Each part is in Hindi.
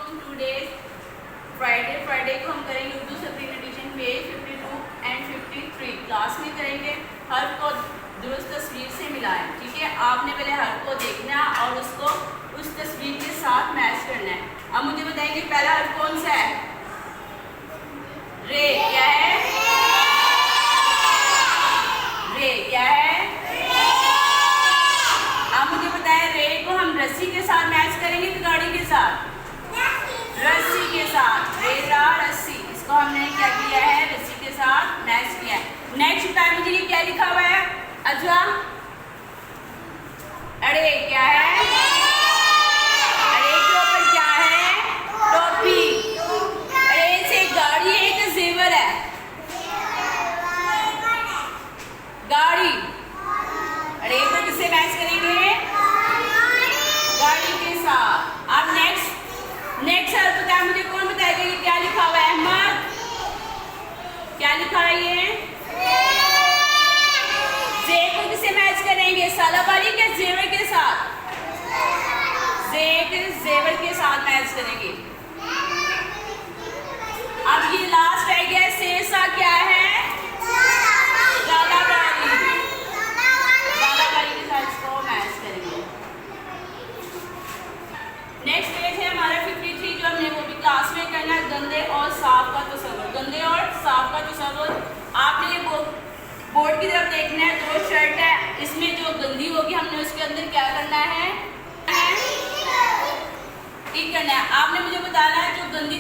टुडे फ्राइडे को हम करेंगे Urdu Safreen edition page 52 and 53। Class में करेंगे हर को दुरुस्त तस्वीर से मिलाएं। ठीक है, आपने पहले हर को देखना और उसको उस तस्वीर के साथ मैच करना है। अब मुझे बताएंगे पहला हर कौन सा है? रे। क्या है? रे क्या है? अब मुझे बताएं रे को हम रस्सी के साथ मैच करेंगे कि गाड़ी के साथ? रस्सी के साथ। रेरा रस्सी, इसको हमने क्या किया है? रस्सी के साथ मैच किया है। नेक्स्ट बताएं मुझे ये क्या लिखा हुआ है? अच्छा, अरे क्या है? अरे के ऊपर क्या है? टोपी। अरे से गाड़ी है कि जेवर है? गाड़ी। अरे को किससे मैच करेंगे? गाड़ी के साथ। अब नेक्स्ट सर बताया मुझे, कौन बताएगा ये क्या लिखा हुआ है? अहमद, क्या लिखा है ये? जे को किससे मैच करेंगे? सालाबारी के जेवर के साथ? जे के जेवर के साथ मैच करेंगे। अब ये लास्ट रह गया, सेसा क्या है? लालाबारी। लालाबारी के साथ इसको मैच करेंगे। नेक्स्ट पेज है हमारा 53, जो हमने वो भी क्लास में करना है, गंदे और साफ का तस्वुर। गंदे और साफ का तस्वुर आपने ये बोर्ड की तरफ देखना है। दो शर्ट है, इसमें जो गंदी होगी हमने उसके अंदर क्या करना है? टिक करना है। आपने मुझे बताना है जो गंदी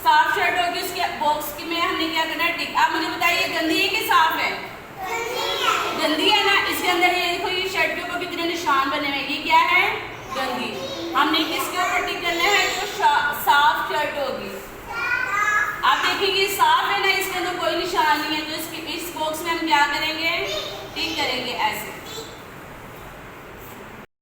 साफ शर्ट होगी उसके बॉक्स में हमने क्या करना है? टिक। आप मुझे बताइए गंदी है कि साफ है? गंदी है ना। इसके अंदर ये देखो, ये शर्ट के ऊपर कितने निशान बने हुए हैं, ये क्या है? गंदी। हमने किसके ऊपर टिक करना है? जो साफ शर्ट होगी। आप देखेंगे साफ है ना, इसके अंदर कोई निशान नहीं है, तो इस बॉक्स में हम क्या करेंगे? टिक करेंगे ऐसे।